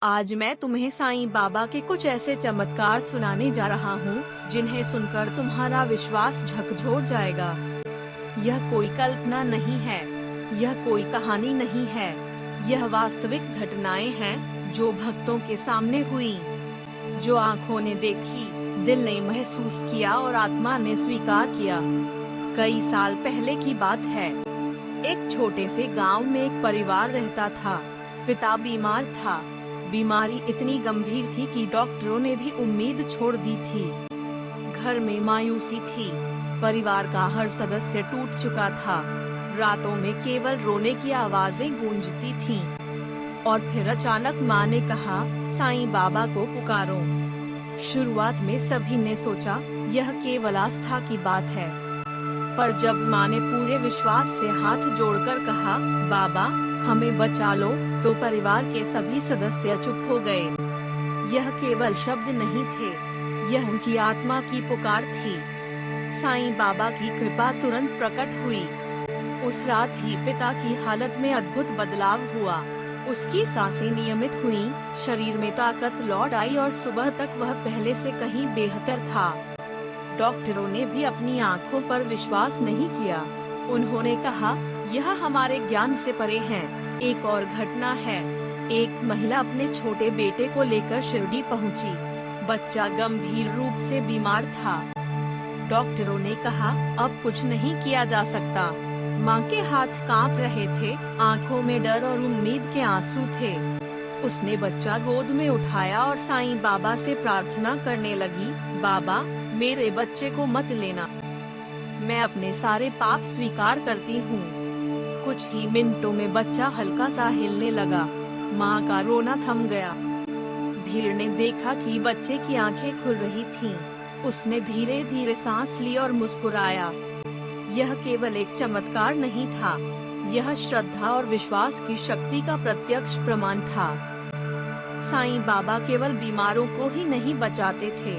आज मैं तुम्हें साईं बाबा के कुछ ऐसे चमत्कार सुनाने जा रहा हूँ जिन्हें सुनकर तुम्हारा विश्वास झकझोर जाएगा। यह कोई कल्पना नहीं है, यह कोई कहानी नहीं है, यह वास्तविक घटनाएं हैं जो भक्तों के सामने हुई, जो आँखों ने देखी, दिल ने महसूस किया और आत्मा ने स्वीकार किया। कई साल पहले की बात है। एक छोटे से गांव में एक परिवार रहता था। पिता बीमार था। बीमारी इतनी गंभीर थी कि डॉक्टरों ने भी उम्मीद छोड़ दी थी। घर में मायूसी थी। परिवार का हर सदस्य टूट चुका था। रातों में केवल रोने की आवाजें गूंजती थीं। और फिर अचानक माँ ने कहा, साईं बाबा को पुकारो। शुरुआत में सभी ने सोचा यह केवल आस्था की बात है, पर जब माँ ने पूरे विश्वास से हाथ जोड़कर कहा, बाबा हमें बचा लो, तो परिवार के सभी सदस्य चुप हो गए। यह केवल शब्द नहीं थे, यह उनकी आत्मा की पुकार थी। साईं बाबा की कृपा तुरंत प्रकट हुई। उस रात ही पिता की हालत में अद्भुत बदलाव हुआ। उसकी सांसें नियमित हुईं, शरीर में ताकत लौट आई और सुबह तक वह पहले से कहीं बेहतर था। डॉक्टरों ने भी अपनी आंखों पर विश्वास नहीं किया। उन्होंने कहा, यह हमारे ज्ञान से परे है। एक और घटना है। एक महिला अपने छोटे बेटे को लेकर शिरडी पहुंची। बच्चा गंभीर रूप से बीमार था। डॉक्टरों ने कहा, अब कुछ नहीं किया जा सकता। माँ के हाथ कांप रहे थे, आंखों में डर और उम्मीद के आंसू थे। उसने बच्चा गोद में उठाया और साईं बाबा से प्रार्थना करने लगी, बाबा मेरे बच्चे को मत लेना। मैं अपने सारे पाप स्वीकार करती हूँ। कुछ ही मिनटों में बच्चा हल्का सा हिलने लगा। माँ का रोना थम गया। भीड़ ने देखा कि बच्चे की आंखें खुल रही थीं। उसने धीरे धीरे सांस ली और मुस्कुराया। यह केवल एक चमत्कार नहीं था, यह श्रद्धा और विश्वास की शक्ति का प्रत्यक्ष प्रमाण था। साईं बाबा केवल बीमारों को ही नहीं बचाते थे,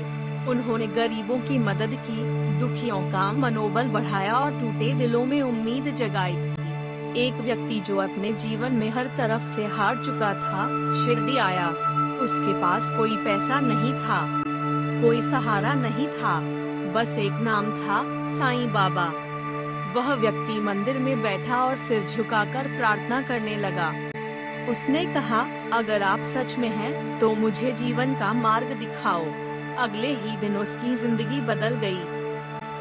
उन्होंने गरीबों की मदद की, दुखियों का मनोबल बढ़ाया और टूटे दिलों में उम्मीद जगाई। एक व्यक्ति जो अपने जीवन में हर तरफ से हार चुका था, शिरडी आया। उसके पास कोई पैसा नहीं था, कोई सहारा नहीं था, बस एक नाम था, साईं बाबा। वह व्यक्ति मंदिर में बैठा और सिर झुकाकर प्रार्थना करने लगा। उसने कहा, अगर आप सच में हैं, तो मुझे जीवन का मार्ग दिखाओ। अगले ही दिन उसकी जिंदगी बदल गई।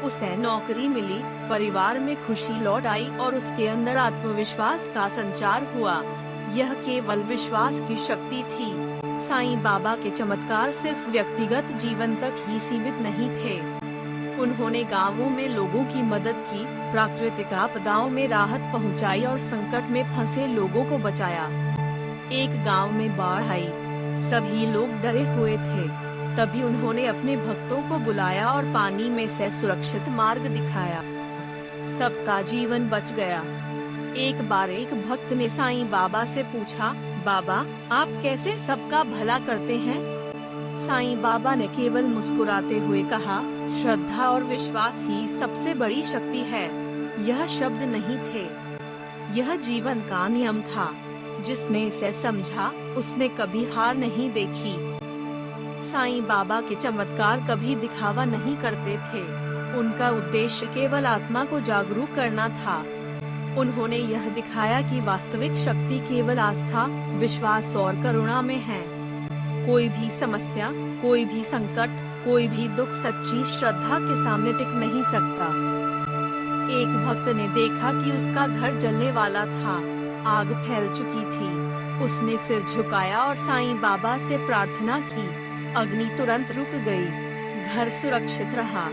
उसे नौकरी मिली, परिवार में खुशी लौट आई और उसके अंदर आत्मविश्वास का संचार हुआ। यह केवल विश्वास की शक्ति थी। साईं बाबा के चमत्कार सिर्फ व्यक्तिगत जीवन तक ही सीमित नहीं थे। उन्होंने गांवों में लोगों की मदद की, प्राकृतिक आपदाओं में राहत पहुंचाई और संकट में फंसे लोगों को बचाया। एक गांव में बाढ़ आई, सभी लोग डरे हुए थे। तभी उन्होंने अपने भक्तों को बुलाया और पानी में से सुरक्षित मार्ग दिखाया। सबका जीवन बच गया। एक बार एक भक्त ने साईं बाबा से पूछा, बाबा आप कैसे सबका भला करते हैं? साईं बाबा ने केवल मुस्कुराते हुए कहा, श्रद्धा और विश्वास ही सबसे बड़ी शक्ति है। यह शब्द नहीं थे, यह जीवन का नियम था। जिसने इसे समझा, उसने कभी हार नहीं देखी। साईं बाबा के चमत्कार कभी दिखावा नहीं करते थे, उनका उद्देश्य केवल आत्मा को जागरूक करना था। उन्होंने यह दिखाया कि वास्तविक शक्ति केवल आस्था, विश्वास और करुणा में है। कोई भी समस्या, कोई भी संकट, कोई भी दुख सच्ची श्रद्धा के सामने टिक नहीं सकता। एक भक्त ने देखा कि उसका घर जलने वाला था, आग फैल चुकी थी। उसने सिर झुकाया और साईं बाबा से प्रार्थना की। अग्नि तुरंत रुक गई, घर सुरक्षित रहा।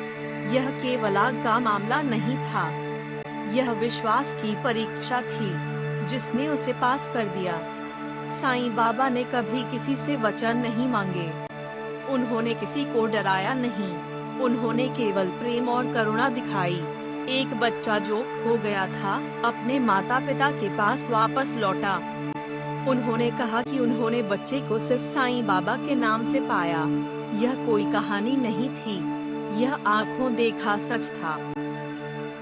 यह केवल आग का मामला नहीं था, यह विश्वास की परीक्षा थी, जिसने उसे पास कर दिया। साईं बाबा ने कभी किसी से वचन नहीं मांगे, उन्होंने किसी को डराया नहीं, उन्होंने केवल प्रेम और करुणा दिखाई। एक बच्चा जो खो गया था, अपने माता पिता के पास वापस लौटा। उन्होंने कहा कि उन्होंने बच्चे को सिर्फ साईं बाबा के नाम से पाया। यह कोई कहानी नहीं थी, यह आँखों देखा सच था।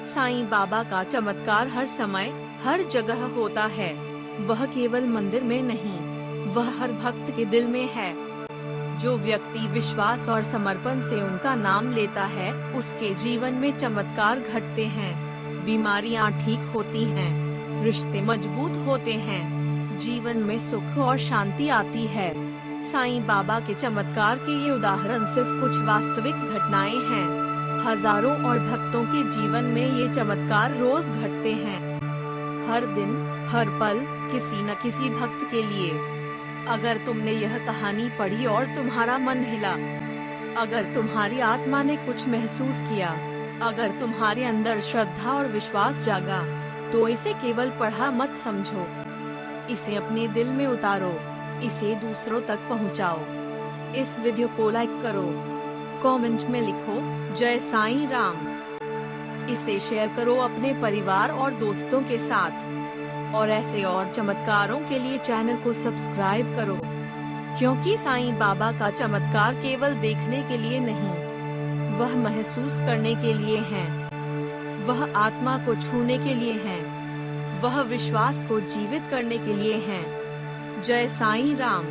साईं बाबा का चमत्कार हर समय, हर जगह होता है। वह केवल मंदिर में नहीं, वह हर भक्त के दिल में है। जो व्यक्ति विश्वास और समर्पण से उनका नाम लेता है, उसके जीवन में चमत्कार घटते हैं, बीमारियां ठीक होती हैं, रिश्ते मजबूत होते हैं, जीवन में सुख और शांति आती है। साईं बाबा के चमत्कार के ये उदाहरण सिर्फ कुछ वास्तविक घटनाएं हैं। हजारों और भक्तों के जीवन में ये चमत्कार रोज घटते हैं। हर दिन, हर पल, किसी न किसी भक्त के लिए। अगर तुमने यह कहानी पढ़ी और तुम्हारा मन हिला, अगर तुम्हारी आत्मा ने कुछ महसूस किया, अगर तुम्हारे अंदर श्रद्धा और विश्वास जागा, तो इसे केवल पढ़ा मत समझो, इसे अपने दिल में उतारो, इसे दूसरों तक पहुंचाओ। इस वीडियो को लाइक करो, कमेंट में लिखो जय साईं राम। इसे शेयर करो अपने परिवार और दोस्तों के साथ, और ऐसे और चमत्कारों के लिए चैनल को सब्सक्राइब करो, क्योंकि साईं बाबा का चमत्कार केवल देखने के लिए नहीं, वह महसूस करने के लिए है, वह आत्मा को छूने के लिए है, वह विश्वास को जीवित करने के लिए है। जय साईं राम।